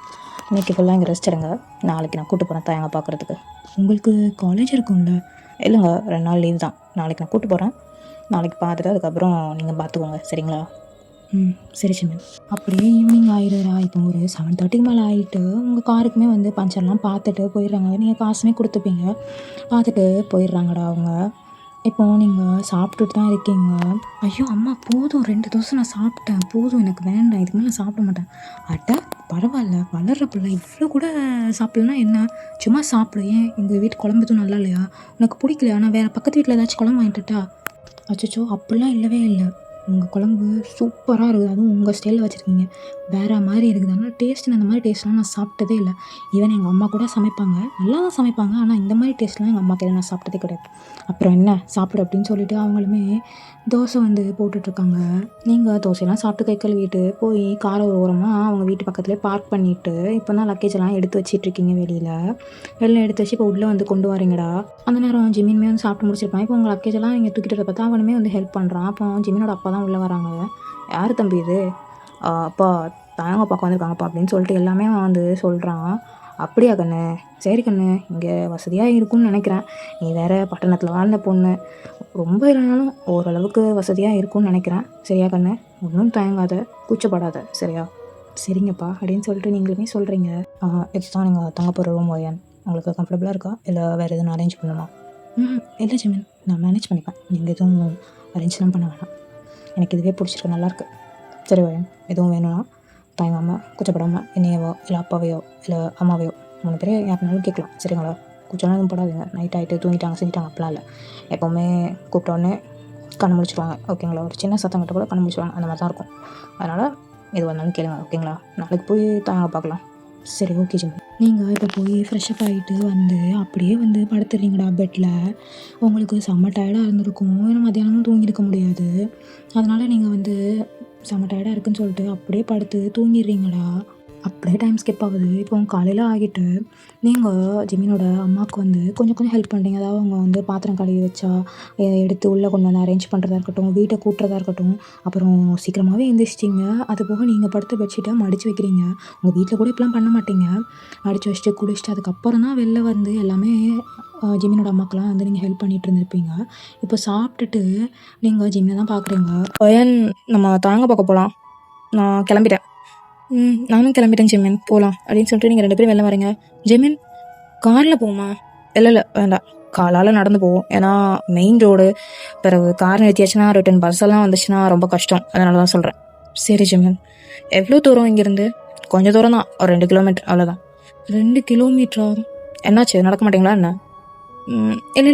இன்றைக்கி ஃபுல்லாக இங்கே ரெஸ்ட் எடுங்க, நாளைக்கு நான் கூப்பிட்டு போகிறேன் தயாங்க பார்க்குறதுக்கு. உங்களுக்கு காலேஜ் இருக்கும்ல? இல்லைங்க, 2 நாள் லீவ் தான், நாளைக்கு நான் கூப்பிட்டு போகிறேன், நாளைக்கு பார்த்துட்டு அதுக்கப்புறம் நீங்கள் பார்த்துக்கோங்க சரிங்களா? சரி சிம்மன். அப்படியே ஈவினிங் ஆகிடுறா. இப்போ ஒரு 7:30 மேலே ஆகிட்டு உங்கள் காருக்குமே வந்து பஞ்சர்லாம் பார்த்துட்டு போயிடுறாங்க. நீங்கள் காசுமே கொடுத்துப்பீங்க, பார்த்துட்டு போயிடுறாங்கடா அவங்க. இப்போது நீங்கள் சாப்பிட்டுட்டு தான் இருக்கீங்க. ஐயோ அம்மா போதும், 2 தோசை நான் சாப்பிட்டேன் போதும், எனக்கு வேண்டாம், இதுக்கு மேலே சாப்பிட மாட்டேன். அட பரவாயில்ல, வளர்கிற பிள்ளை இவ்வளோ கூட சாப்பிட்லன்னா என்ன, சும்மா சாப்பிடு. ஏன் எங்கள் வீட்டு குழம்பு எதுவும் நல்லா இல்லையா, உனக்கு பிடிக்கலையா? நான் வேறு பக்கத்து வீட்டில் ஏதாச்சும் குழம்பு வாங்கிட்டுட்டா? அச்சோ அப்படிலாம் இல்லவே இல்லை, உங்கள் குழம்பு சூப்பராக இருக்குது. அதுவும் உங்கள் ஸ்டைலில் வச்சுருக்கீங்க. வேறு மாதிரி இருக்குது. ஆனால் டேஸ்ட்டு அந்த மாதிரி டேஸ்ட்லாம் நான் சாப்பிட்டதே இல்லை. ஈவன் எங்கள் அம்மா கூட சமைப்பாங்க, நல்லா தான் சமைப்பாங்க. ஆனால் இந்த மாதிரி டேஸ்ட்லாம் எங்கள் அம்மா கையில் நான் சாப்பிட்டதே கிடையாது. அப்புறம் என்ன சாப்பிடு அப்படின்னு சொல்லிட்டு அவங்களுமே தோசை வந்து போட்டுட்ருக்காங்க. நீங்கள் தோசையெல்லாம் சாப்பிட்டு கை கழுவிட்டு போய் காரை ஒரு ஓரமாக அவங்க வீட்டு பக்கத்துலேயே பார்க் பண்ணிவிட்டு இப்போ தான் லக்கேஜெல்லாம் எடுத்து வச்சிட்ருக்கீங்க வெளில எடுத்து வச்சு இப்போ உள்ளே வந்து கொண்டு வரீங்கடா. அந்த நேரம் ஜிமின்மே வந்து சாப்பிட்டு முடிச்சிருப்பான். இப்போ உங்கள் லக்கேஜெல்லாம் நீங்கள் தூக்கிட்டு வரத பார்த்தா அவனுமே வந்து ஹெல்ப் பண்ணுறான். அப்போ ஜிமினோட அப்பா தான் உள்ளே வராங்க. யார் தம்பி இது? அப்பா தாயங்க பார்க்க வந்திருக்காங்கப்பா அப்படின்னு சொல்லிட்டு எல்லாமே அவன் வந்து சொல்கிறான். அப்படியா கண்ணு? சரி கண்ணு, இங்கே வசதியாக இருக்கும்னு நினைக்கிறேன். நீ வேறு பட்டணத்தில் வாழ்ந்த பொண்ணு, ரொம்ப இல்லைனாலும் ஓரளவுக்கு வசதியாக இருக்கும்னு நினைக்கிறேன். சரியா கண்ணு? ஒன்றும் தயங்காத, கூச்சப்படாத, சரியா? சரிங்கப்பா அப்படின்னு சொல்லிட்டு நீங்களுமே சொல்கிறீங்க. இதுதான் நீங்கள் தங்க போகிற ரூம் ஒயன். உங்களுக்கு கம்ஃபர்டபுளாக இருக்கா இல்லை வேறு எதுவும் அரேஞ்ச் பண்ணணுமா? இல்லை ஜிமின், நான் மேனேஜ் பண்ணிப்பேன். நீங்கள் எதுவும் அரேஞ்ச்லாம் பண்ண வேணாம். எனக்கு இதுவே பிடிச்சிருக்கு, நல்லாயிருக்கு. சரி ஒயன், எதுவும் வேணும்னா தயங்காமல் கூச்சப்படாமல் என்னையவோ இல்லை அப்பாவையோ இல்லை அம்மாவையோ 3 பேர் யாருனாலும் கேட்கலாம். சரிங்களா? கூச்சம்லாம் எதுவும் படாதுங்க. நைட் ஆகிட்டு தூங்கிட்டாங்க செஞ்சிட்டாங்க அப்படிலாம் இல்லை. எப்போவுமே கூப்பிட்டோன்னே கண்ணு முடிச்சிடுவாங்க. ஓகேங்களா? ஒரு சின்ன சத்தம் கிட்ட கூட கண்ணு முடிச்சிடுவாங்க. அந்த மாதிரி தான் இருக்கும். அதனால் எது வந்தாலும் கேளுங்க. ஓகேங்களா? நாளைக்கு போய் தாங்க பார்க்கலாம். சரி ஓகே ஜிம். நீங்கள் இப்போ போய் ஃப்ரெஷ்அப் ஆகிட்டு வந்து அப்படியே வந்து படுத்துடுறீங்கடா பெட்டில். உங்களுக்கு செம்ம டயர்டாக இருந்திருக்கும். ஏன்னா மத்தியானமும் தூங்கியிருக்க முடியாது. அதனால் நீங்கள் வந்து செம்ம டயர்டாக இருக்குன்னு சொல்லிட்டு அப்படியே படுத்து தூங்கிடுறீங்கடா. அப்படியே டைம் ஸ்கிப் ஆகுது. இப்போ காலையில் ஆகிட்டு நீங்கள் ஜிமினோட அம்மாவுக்கு வந்து கொஞ்சம் ஹெல்ப் பண்ணுறீங்க. அதாவது அவங்க வந்து பாத்திரம் கழுவி வச்சா எடுத்து உள்ளே கொண்டு வந்து அரேஞ்ச் பண்ணுறதா இருக்கட்டும், வீட்டை கூட்டுறதா இருக்கட்டும். அப்புறம் சீக்கிரமாகவே எழுந்திரிச்சிட்டிங்க. அது போக நீங்கள் படுத்த பெட்ஷீட்டை மடித்து வைக்கிறீங்க. உங்கள் வீட்டில் கூட இப்படிலாம் பண்ண மாட்டீங்க. மடித்து வச்சுட்டு குளிச்சுட்டு அதுக்கப்புறம் தான் வெளில வந்து எல்லாமே ஜிமினோட அம்மாக்கெல்லாம் வந்து நீங்கள் ஹெல்ப் பண்ணிகிட்டு இருந்திருப்பீங்க. இப்போ சாப்பிட்டுட்டு நீங்கள் ஜிம்மியை தான் பார்க்குறீங்க. ஒயன், நம்ம தாங்க பார்க்க போகலாம். நான் கிளம்பிட்டேன். நானும் கிளம்பிட்டேன் ஜிமின், போகலாம் அப்படின்னு சொல்லிட்டு நீங்கள் 2 பேரும் வெளில வரீங்க. ஜிமின், காரில் போமா? இல்லை வேண்டாம், காலால் நடந்து போவோம். ஏன்னா மெயின் ரோடு, பிறகு கார் நிறுத்தியாச்சுன்னா ரிட்டன் பஸ் எல்லாம் வந்துச்சுன்னா ரொம்ப கஷ்டம். அதனால தான் சொல்கிறேன். சரி ஜிமின். எவ்வளோ தூரம் இங்கேருந்து? கொஞ்சம் தூரம் தான், ஒரு 2 கிலோமீட்டர், அவ்வளோதான். 2 கிலோமீட்டரா? என்னாச்சு, நடக்க மாட்டீங்களா என்ன? இல்லை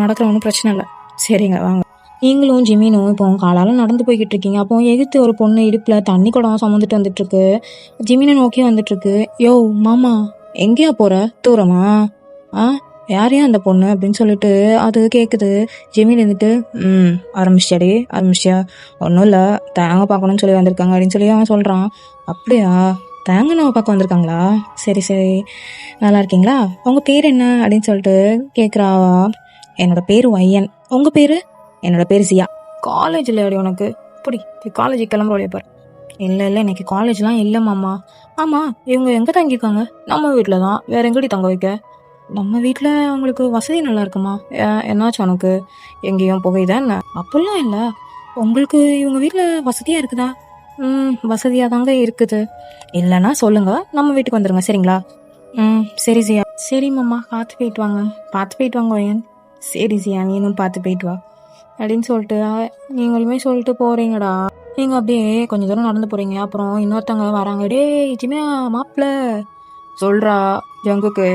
நடக்கிற ஒன்றும் பிரச்சனை இல்லை. சரிங்க வாங்க. நீங்களும் ஜிமினும் இப்போ காலால் நடந்து போய்கிட்டு இருக்கீங்க. அப்போ எதிர்த்து ஒரு பொண்ணு இடுப்பில் தண்ணி குடம் சுமந்துட்டு வந்துட்டுருக்கு. ஜிமினை நோக்கி வந்துட்டுருக்கு. யோ மாமா, எங்கேயா போகிற? தூரமா? யாரையா அந்த பொண்ணு அப்படின்னு சொல்லிட்டு அது கேட்குது. ஜிமின் இருந்துட்டு ஆரம்பிச்சியா? ஒன்றும் இல்லை, தேங்க பார்க்கணும்னு சொல்லி வந்திருக்காங்க அப்படின்னு சொல்லி அவன் சொல்கிறான். அப்படியா? தேங்க நம்ம பார்க்க வந்திருக்காங்களா? சரி நல்லா இருக்கீங்களா? உங்கள் பேர் என்ன அப்படின்னு சொல்லிட்டு கேட்குறாவா. என்னோட பேர் வையன். உங்கள் பேர்? என்னோட பேர் சியா. காலேஜில் எப்படி உனக்கு? இப்படி காலேஜுக்கு கிளம்புறோடைய பாரு. இல்லை இன்னைக்கு காலேஜ்லாம் இல்லை மாமா. ஆமாம், இவங்க எங்கே தங்கியிருக்காங்க? நம்ம வீட்டில் தான். வேற எங்கடி தங்க வைக்க? நம்ம வீட்டில் அவங்களுக்கு வசதி நல்லா இருக்குமா? என்னாச்சு உனக்கு? எங்கேயும் புகையுதா என்ன? அப்படிலாம் இல்லை. உங்களுக்கு இவங்க வீட்டில் வசதியாக இருக்குதா? வசதியாக தாங்க இருக்குது. இல்லைன்னா சொல்லுங்க, நம்ம வீட்டுக்கு வந்துடுங்க. சரிங்களா? சரி சியா. சரி மாமா, பார்த்து போயிட்டு வாங்க வையன். சரி சியா, நீனும் பார்த்து போயிட்டு வா அப்படின்னு சொல்லிட்டு நீங்களுமே சொல்லிட்டு போகிறீங்கடா. நீங்கள் அப்படியே கொஞ்சம் தூரம் நடந்து போகிறீங்க. அப்புறம் இன்னொருத்தவங்க வராங்க. டே ஜிமியா மாப்பிள்ள சொல்கிறா ஜங்குக்கு.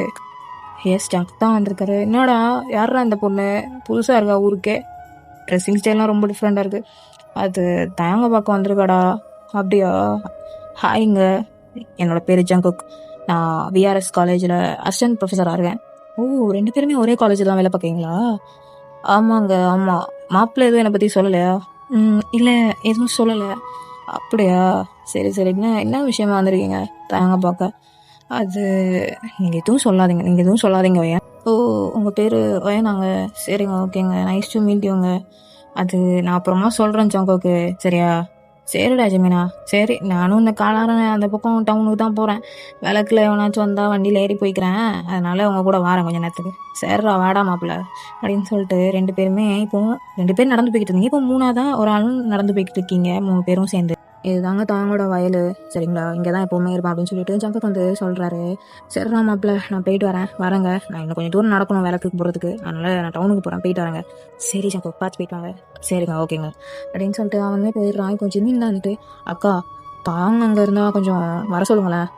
எஸ், ஜங்க் தான் வந்திருக்காரு. என்னடா யாரா இந்த பொண்ணு? புதுசாக இருக்கா ஊருக்கே. ட்ரெஸ்ஸிங் ஸ்டைல்லாம் ரொம்ப டிஃப்ரெண்ட்டாக இருக்குது. அது தேங்க பார்க்க வந்திருக்காடா. அப்படியா? ஹாய்ங்க, என்னோட பேர் ஜங்குக். நான் விஆர்எஸ் காலேஜில் அசிஸ்டன்ட் ப்ரொஃபஸராக இருக்கேன். ஓ, 2 பேருமே ஒரே காலேஜில் தான் வேலை பார்க்குறீங்களா? ஆமாங்க, ஆமாம். மாப்பிள்ளை எதுவும் என்னை பற்றி சொல்லலையா? இல்லை, எதுவும் சொல்லலை. அப்படியா? சரி என்ன விஷயமா வந்திருக்கீங்க தேங்க பார்க்க? அது நீங்கள் எதுவும் சொல்லாதீங்க வையன். ஓ, உங்கள் பேர் வயனாங்க. சரிங்க, ஓகேங்க, நைஸ் டு மீட் யூங்க. அது நான் அப்புறமா சொல்கிறேன் ஜங்கோக்கு, சரியா? சரிடா ஜிமினா. சரி, நானும் இந்த காலாரன் அந்த பக்கம் டவுனுக்கு தான் போகிறேன். விளக்குல எவனாச்சும் வந்தால் வண்டியில் ஏறி போய்க்கிறேன். அதனால் அவங்க கூட வாரேன் கொஞ்சம் நேரத்துக்கு. சரிடா வாடா மாப்பிள்ள அப்படின்னு சொல்லிட்டு 2 பேருமே இப்போ 2 பேர் நடந்து போய்கிட்டு இருந்தீங்க. இப்போ 3ஆவதாக ஒரு ஆளும் நடந்து போய்கிட்டு இருக்கீங்க, 3 பேரும் சேர்ந்து. இதுதாங்க தாங்களோட வயல், சரிங்களா? இங்கே தான் எப்போவுமே இருப்பேன் அப்படின்னு சொல்லிட்டு ஜங்கக் வந்து சொல்கிறாரு. சரிடா மாப்பிள்ள, நான் போயிட்டு வரேங்க. நான் இன்னும் கொஞ்சம் தூரம் நடக்கணும் வேலைக்கு போகிறதுக்கு. அதனால் நான் டவுனுக்கு போகிறேன், போயிட்டு வரேங்க. சரி ஜங்கக், பார்த்து போயிட்டு வாங்க. சரிங்க, ஓகேங்க அப்படின்னு சொல்லிட்டு அவனே போயிடுறான். கொஞ்சம் ஜிமின் வந்துட்டு, அக்கா தாங்க அங்கே இருந்தால் கொஞ்சம் வர சொல்லுங்களேன்.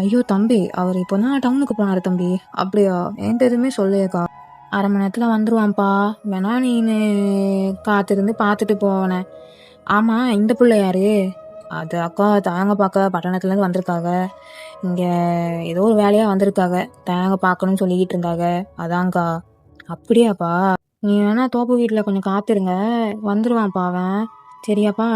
ஐயோ தம்பி, அவர் இப்போ தான் டவுனுக்கு போனார் தம்பி. அப்படியா? என்கிட்ட எதுவுமே சொல்லையக்கா. 1/2 மணி நேரத்தில் வந்துடுவான்ப்பா. வேணா நீ காத்திருந்து பார்த்துட்டு போவேனே. ஆமாம், இந்த புள்ள யாரு? அது அக்கா தேங்க பார்க்க பட்டணத்துலேருந்து வந்திருக்காங்க. இங்கே ஏதோ ஒரு வேலையாக வந்திருக்காங்க. தேங்க பார்க்கணும்னு சொல்லிக்கிட்டு இருந்தாங்க. அதான்க்கா. அப்படியாப்பா? நீ வேணா தோப்பு வீட்டில் கொஞ்சம் காத்திருங்க, வந்துடுவான்ப்பா அவன். சரியாப்பா?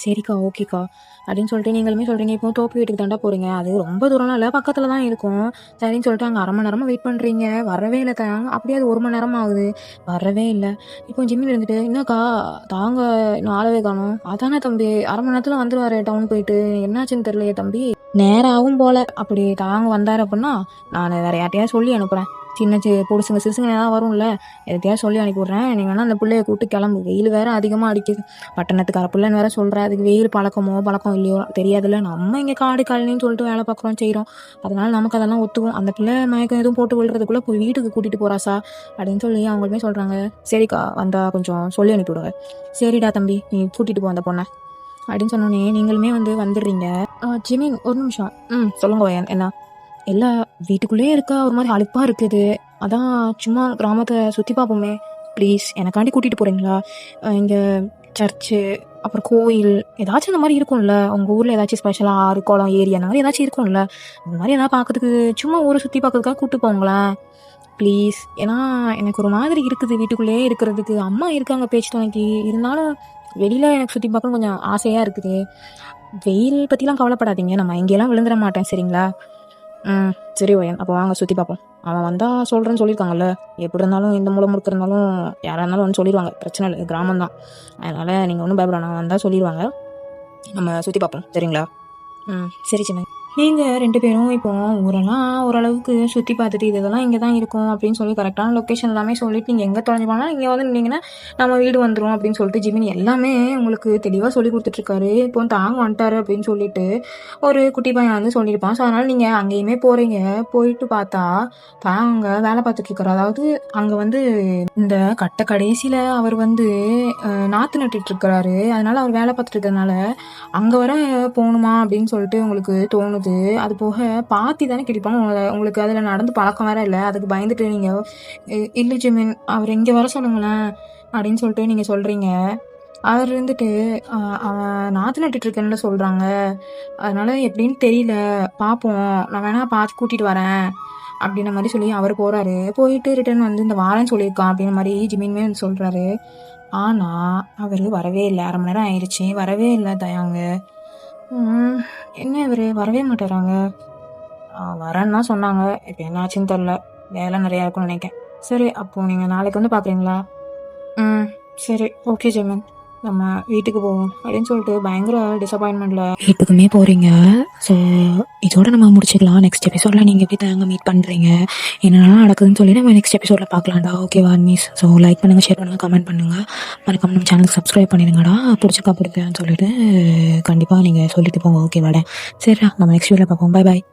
சரிக்கா, ஓகேக்கா அப்படின்னு சொல்லிட்டு நீங்களுமே சொல்கிறீங்க. இப்போ தோப்பு வீட்டுக்கு தாண்டா போகிறீங்க. அது ரொம்ப தூரம்லாம் இல்லை, பக்கத்தில் தான் இருக்கும். சரின்னு சொல்லிட்டு அங்கே 1/2 மணி நேரமாக வெயிட் பண்ணுறீங்க, வரவே இல்லை தாங்க. அப்படியே அது 1 மணி நேரம் ஆகுது, வரவே இல்லை. இப்போ ஜிம்மில் இருந்துட்டு என்னக்கா தாங்க இன்னும் ஆளவே காணும். அதானே தம்பி, 1/2 மணி நேரத்தில் வந்துடுவார் டவுன் போயிட்டு. என்னாச்சுன்னு தெரியலையே தம்பி, நேரம் ஆகும் போல். அப்படி தாங்க வந்தார் அப்படின்னா நான் வேறு யார்ட்டையாவது சொல்லி அனுப்புகிறேன். சின்ன பொடுசுங்க சிறுசுங்க ஏதாவது வரும்ல, எதையாவது சொல்லி அனுப்பி விட்றேன். நீ வேணால் அந்த பிள்ளைய கூப்பிட்டு கிளம்பு. வெயில் வேறு அதிகமாக அடிக்குது. பட்டணத்துக்கார பிள்ளைன்னு வேறு சொல்கிறேன். அதுக்கு வெயில் பழக்கம் இல்லையோ தெரியாதுல்ல. நம்ம இங்கே காடு காலனின்னு சொல்லிட்டு வேலை பார்க்குறோம் செய்கிறோம். அதனால் நமக்கு அதெல்லாம் ஒத்துக்கும். அந்த பிள்ளை மயக்கம் எதுவும் போட்டு விழுறதுக்குள்ளே போய் வீட்டுக்கு கூட்டிகிட்டு போகிறாசா அப்படின்னு சொல்லி அவங்களுமே சொல்கிறாங்க. சரிக்கா, வந்தால் கொஞ்சம் சொல்லி அனுப்பிவிடுங்க. சரிடா தம்பி, நீ கூட்டிகிட்டு போ அந்த பொண்ணை அப்படின்னு சொன்னோன்னே நீங்களுமே வந்துடுறீங்க. ஜிமின் ஒரு நிமிஷம். சொல்லுங்க வயன், என்ன? எல்லா வீட்டுக்குள்ளேயே இருக்கா, ஒரு மாதிரி அலுப்பாக இருக்குது. அதான் சும்மா கிராமத்தை சுற்றி பார்ப்போமே, ப்ளீஸ் எனக்காண்டி கூட்டிகிட்டு போகிறீங்களா? இங்கே சர்ச்சு, அப்புறம் கோயில் ஏதாச்சும் இந்த மாதிரி இருக்கும்ல உங்கள் ஊரில், ஏதாச்சும் ஸ்பெஷலாக ஆறு குளம் ஏரி அந்த மாதிரி ஏதாச்சும் இருக்கும்ல, அந்த மாதிரி எதாவது பார்க்கறதுக்கு சும்மா ஊரை சுற்றி பார்க்கறதுக்காக கூப்பிட்டு போங்களேன் ப்ளீஸ். ஏன்னா எனக்கு ஒரு மாதிரி இருக்குது வீட்டுக்குள்ளேயே இருக்கிறதுக்கு. அம்மா இருக்காங்க பேச்சு துணைக்கு, இருந்தாலும் வெளியில் எனக்கு சுற்றி பார்க்கணும் கொஞ்சம் ஆசையாக இருக்குது. வெயில் பற்றிலாம் கவலைப்படாதீங்க, நம்ம இங்கேயெல்லாம் விழுந்துட மாட்டேன் சரிங்களா? சரி ஓயன், அப்போ வாங்க சுற்றி பார்ப்போம். அவன் வந்தால் சொல்கிறேன்னு சொல்லியிருக்காங்கல்ல. எப்படி இருந்தாலும் இந்த மூலம் முறுக்க இருந்தாலும் யாராக இருந்தாலும் வந்து சொல்லிடுவாங்க, பிரச்சனை இல்லை, கிராமம் தான். அதனால் நீங்கள் ஒன்றும் பயப்பட வேணாம், வந்தால் சொல்லிடுவாங்க. நம்ம சுற்றி பார்ப்போம் சரிங்களா? சரி சின்ன. நீங்கள் 2 பேரும் இப்போ ஊரெல்லாம் ஓரளவுக்கு சுற்றி பார்த்துட்டு இதெல்லாம் இங்கே தான் இருக்கும் அப்படின்னு சொல்லி கரெக்டான லொக்கேஷன் எல்லாமே சொல்லிவிட்டு நீங்கள் எங்கே தொலைஞ்சு போனால் இங்கே வந்து நின்னீங்கன்னா நம்ம வீடு வந்துடும் அப்படின்னு சொல்லிட்டு ஜிமினி எல்லாமே உங்களுக்கு தெளிவாக சொல்லி கொடுத்துட்ருக்காரு. இப்போ தாங்க வந்துட்டாரு அப்படின்னு சொல்லிட்டு ஒரு குட்டி பையன் வந்து சொல்லியிருப்பான். ஸோ அதனால் நீங்கள் அங்கேயுமே போகிறீங்க. போயிட்டு பார்த்தா தாங்க வேலை பார்த்துட்ருக்காரு. அதாவது அங்கே வந்து இந்த கட்ட கடைசியில் அவர் வந்து நாற்று நட்டுட்ருக்கிறாரு. அதனால் அவர் வேலை பார்த்துட்ருக்கறதுனால அங்கே வர போகணுமா அப்படின்னு சொல்லிட்டு உங்களுக்கு தோணுது. அது போக பாத்தி தானே கிடைப்பாங்க உங்களுக்கு, அதில் நடந்து பழக்கம் வேற இல்லை. அதுக்கு பயந்துட்டு நீங்கள் இல்லை ஜிமின் அவர் இங்கே வர சொல்லுங்களேன் அப்படின்னு சொல்லிட்டு நீங்கள் சொல்கிறீங்க. அவர் இருந்துட்டு அவன் நாற்று நட்டுட்ருக்கேன்னு சொல்கிறாங்க, அதனால் எப்படின்னு தெரியல, பார்ப்போம், நான் வேணால் பார்த்து கூட்டிகிட்டு வரேன் அப்படின்ற மாதிரி சொல்லி அவர் போகிறாரு. போயிட்டு ரிட்டர்ன் வந்து இந்த வாரேன்னு சொல்லியிருக்கான் அப்படின்ற மாதிரி ஜிமின்மே வந்து சொல்கிறாரு. ஆனால் அவர் வரவே இல்லை. 1/2 மணி நேரம் ஆயிடுச்சு, வரவே இல்லை தயாங்க. என்ன இவர் வரவே மாட்டேறாங்க? வரேன்னு தான் சொன்னாங்க, இப்போ என்னாச்சுன்னு தெரில, வேலை நிறையா இருக்கும்னு நினைக்கிறேன். சரி, அப்போது நீங்கள் நாளைக்கு வந்து பார்க்குறீங்களா? சரி, ஓகே ஜெமன், நம்ம வீட்டுக்கு போவோம் அப்படின்னு சொல்லிட்டு பயங்கர டிசப்பாயின்மெண்ட்டில் வீட்டுக்குமே போகிறீங்க. ஸோ இதோட நம்ம முடிச்சுக்கலாம். நெக்ஸ்ட் எபிசோடில் நீங்கள் எப்படி தாங்க மீட் பண்ணுறீங்க, என்னென்னலாம் நடக்குதுன்னு சொல்லி நம்ம நெக்ஸ்ட் எபிசோடில் பார்க்கலாம்டா. ஓகேவா மீஸ்? ஸோ லைக் பண்ணுங்கள், ஷேர் பண்ணுங்கள், கமெண்ட் பண்ணுங்கள், மறக்காம நம்ம சேனலுக்கு சப்ஸ்கிரைப் பண்ணிடுங்கடா. பிடிச்சிருக்கான்னு சொல்லிட்டு கண்டிப்பாக நீங்கள் சொல்லிட்டு போங்க. ஓகேவாடா? சரிடா, நம்ம நெக்ஸ்ட் வீடியோவில் பார்ப்போம். Bye bye.